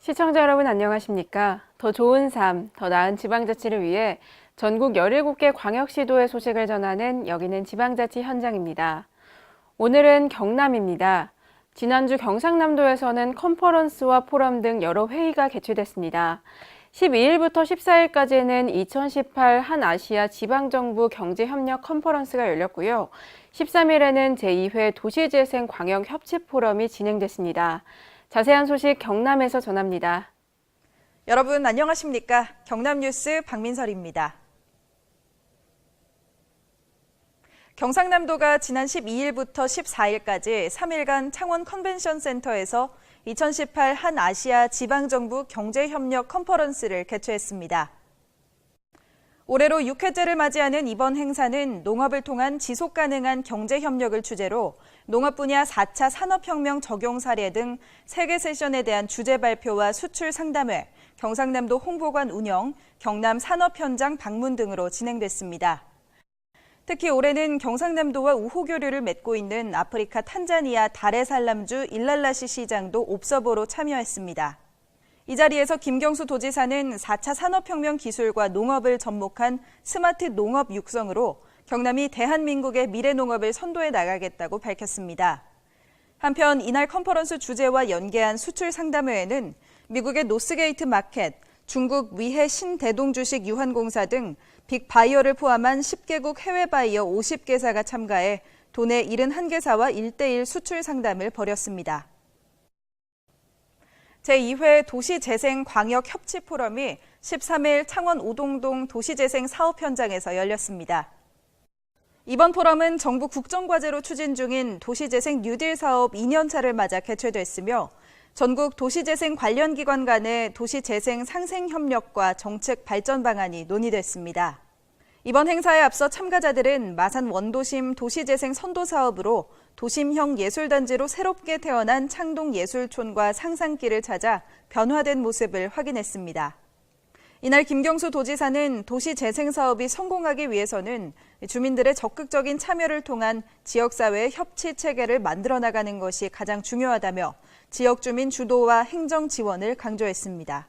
시청자 여러분 안녕하십니까? 더 좋은 삶, 더 나은 지방자치를 위해 전국 17개 광역시도의 소식을 전하는 여기는 지방자치 현장입니다. 오늘은 경남입니다. 지난주 경상남도에서는 컨퍼런스와 포럼 등 여러 회의가 개최됐습니다. 12일부터 14일까지는 2018 한아시아 지방정부 경제협력 컨퍼런스가 열렸고요. 13일에는 제2회 도시재생 광역협치 포럼이 진행됐습니다. 자세한 소식 경남에서 전합니다. 여러분 안녕하십니까? 경남뉴스 박민설입니다. 경상남도가 지난 12일부터 14일까지 3일간 창원 컨벤션 센터에서 2018 한아시아 지방정부 경제협력 컨퍼런스를 개최했습니다. 올해로 6회째를 맞이하는 이번 행사는 농업을 통한 지속가능한 경제협력을 주제로 농업 분야 4차 산업혁명 적용 사례 등 3개 세션에 대한 주제 발표와 수출 상담회, 경상남도 홍보관 운영, 경남 산업현장 방문 등으로 진행됐습니다. 특히 올해는 경상남도와 우호교류를 맺고 있는 아프리카 탄자니아 다레살람주 일랄라시 시장도 옵서버로 참여했습니다. 이 자리에서 김경수 도지사는 4차 산업혁명 기술과 농업을 접목한 스마트 농업 육성으로 경남이 대한민국의 미래 농업을 선도해 나가겠다고 밝혔습니다. 한편 이날 컨퍼런스 주제와 연계한 수출 상담회에는 미국의 노스게이트 마켓, 중국 위해 신대동주식 유한공사 등 빅바이어를 포함한 10개국 해외 바이어 50개사가 참가해 도내 71개사와 1:1 수출 상담을 벌였습니다. 제2회 도시재생 광역협치 포럼이 13일 창원 오동동 도시재생 사업 현장에서 열렸습니다. 이번 포럼은 정부 국정과제로 추진 중인 도시재생 뉴딜 사업 2년차를 맞아 개최됐으며 전국 도시재생 관련 기관 간의 도시재생 상생협력과 정책 발전 방안이 논의됐습니다. 이번 행사에 앞서 참가자들은 마산 원도심 도시재생 선도사업으로 도심형 예술단지로 새롭게 태어난 창동예술촌과 상상길을 찾아 변화된 모습을 확인했습니다. 이날 김경수 도지사는 도시재생 사업이 성공하기 위해서는 주민들의 적극적인 참여를 통한 지역사회의 협치 체계를 만들어 나가는 것이 가장 중요하다며 지역 주민 주도와 행정 지원을 강조했습니다.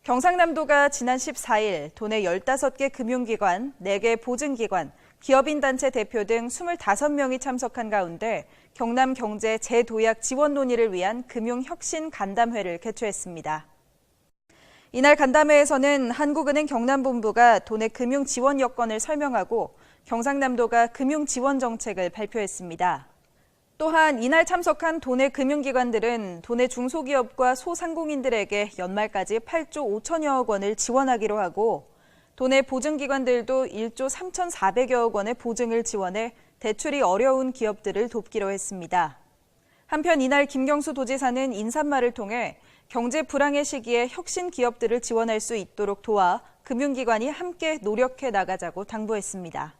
경상남도가 지난 14일 도내 15개 금융기관, 4개 보증기관, 기업인단체 대표 등 25명이 참석한 가운데 경남 경제 재도약 지원 논의를 위한 금융혁신 간담회를 개최했습니다. 이날 간담회에서는 한국은행 경남본부가 도내 금융 지원 여건을 설명하고 경상남도가 금융 지원 정책을 발표했습니다. 또한 이날 참석한 도내 금융기관들은 도내 중소기업과 소상공인들에게 연말까지 8조 5천여억 원을 지원하기로 하고 도내 보증기관들도 1조 3,400여억 원의 보증을 지원해 대출이 어려운 기업들을 돕기로 했습니다. 한편 이날 김경수 도지사는 인사말을 통해 경제 불황의 시기에 혁신 기업들을 지원할 수 있도록 도와 금융기관이 함께 노력해 나가자고 당부했습니다.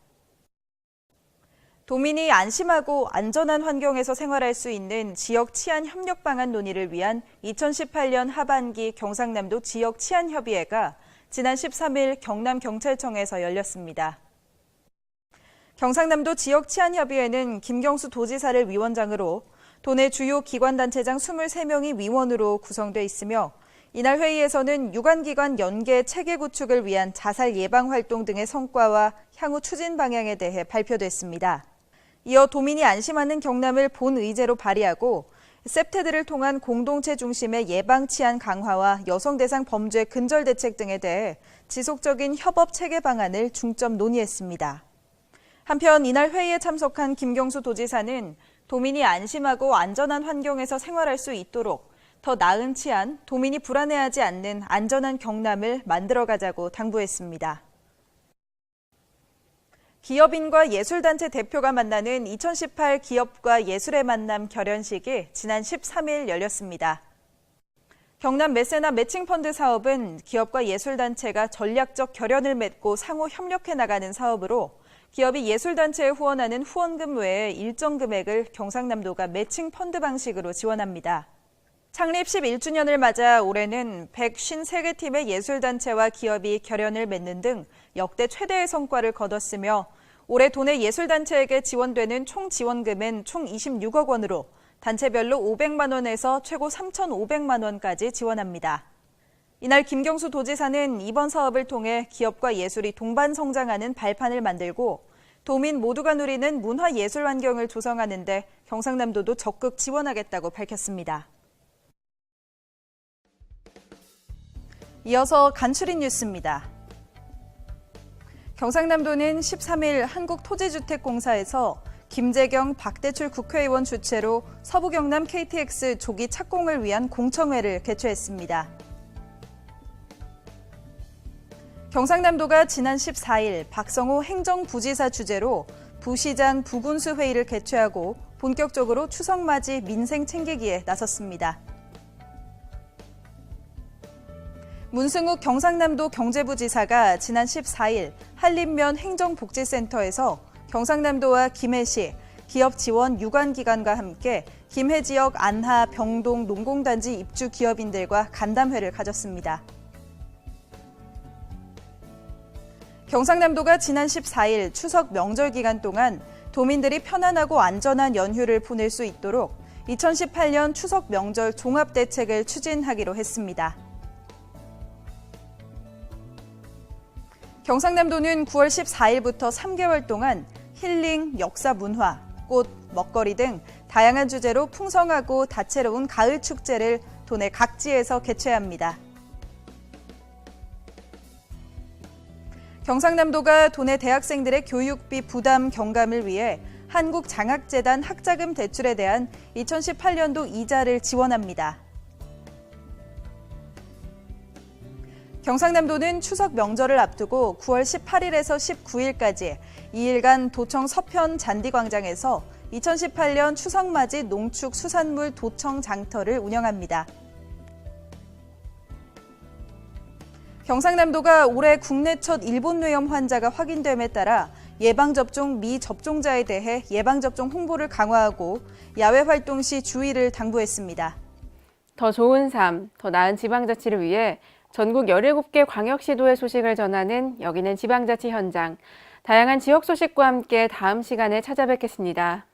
도민이 안심하고 안전한 환경에서 생활할 수 있는 지역 치안 협력 방안 논의를 위한 2018년 하반기 경상남도 지역 치안 협의회가 지난 13일 경남경찰청에서 열렸습니다. 경상남도 지역 치안 협의회는 김경수 도지사를 위원장으로 도내 주요 기관단체장 23명이 위원으로 구성돼 있으며 이날 회의에서는 유관기관 연계 체계 구축을 위한 자살 예방 활동 등의 성과와 향후 추진 방향에 대해 발표됐습니다. 이어 도민이 안심하는 경남을 본 의제로 발의하고 셉테드를 통한 공동체 중심의 예방 치안 강화와 여성 대상 범죄 근절 대책 등에 대해 지속적인 협업 체계 방안을 중점 논의했습니다. 한편 이날 회의에 참석한 김경수 도지사는 도민이 안심하고 안전한 환경에서 생활할 수 있도록 더 나은 치안, 도민이 불안해하지 않는 안전한 경남을 만들어가자고 당부했습니다. 기업인과 예술단체 대표가 만나는 2018 기업과 예술의 만남 결연식이 지난 13일 열렸습니다. 경남 메세나 매칭펀드 사업은 기업과 예술단체가 전략적 결연을 맺고 상호 협력해 나가는 사업으로 기업이 예술단체에 후원하는 후원금 외에 일정 금액을 경상남도가 매칭펀드 방식으로 지원합니다. 창립 11주년을 맞아 올해는 153개 팀의 예술단체와 기업이 결연을 맺는 등 역대 최대의 성과를 거뒀으며 올해 도내 예술단체에게 지원되는 총 지원금은 총 26억 원으로 단체별로 500만 원에서 최고 3,500만 원까지 지원합니다. 이날 김경수 도지사는 이번 사업을 통해 기업과 예술이 동반 성장하는 발판을 만들고 도민 모두가 누리는 문화예술 환경을 조성하는 데 경상남도도 적극 지원하겠다고 밝혔습니다. 이어서 간추린 뉴스입니다. 경상남도는 13일 한국토지주택공사에서 김재경, 박대출 국회의원 주최로 서부경남 KTX 조기 착공을 위한 공청회를 개최했습니다. 경상남도가 지난 14일 박성호 행정부지사 주재로 부시장 부군수 회의를 개최하고 본격적으로 추석맞이 민생 챙기기에 나섰습니다. 문승욱 경상남도 경제부지사가 지난 14일 한림면 행정복지센터에서 경상남도와 김해시, 기업 지원 유관기관과 함께 김해 지역 안하, 병동, 농공단지 입주 기업인들과 간담회를 가졌습니다. 경상남도가 지난 14일 추석 명절 기간 동안 도민들이 편안하고 안전한 연휴를 보낼 수 있도록 2018년 추석 명절 종합대책을 추진하기로 했습니다. 경상남도는 9월 14일부터 3개월 동안 힐링, 역사 문화, 꽃, 먹거리 등 다양한 주제로 풍성하고 다채로운 가을 축제를 도내 각지에서 개최합니다. 경상남도가 도내 대학생들의 교육비 부담 경감을 위해 한국장학재단 학자금 대출에 대한 2018년도 이자를 지원합니다. 경상남도는 추석 명절을 앞두고 9월 18일에서 19일까지 2일간 도청 서편 잔디광장에서 2018년 추석맞이 농축수산물 도청 장터를 운영합니다. 경상남도가 올해 국내 첫 일본뇌염 환자가 확인됨에 따라 예방접종 미접종자에 대해 예방접종 홍보를 강화하고 야외 활동 시 주의를 당부했습니다. 더 좋은 삶, 더 나은 지방자치를 위해 전국 17개 광역시도의 소식을 전하는 여기는 지방자치 현장. 다양한 지역 소식과 함께 다음 시간에 찾아뵙겠습니다.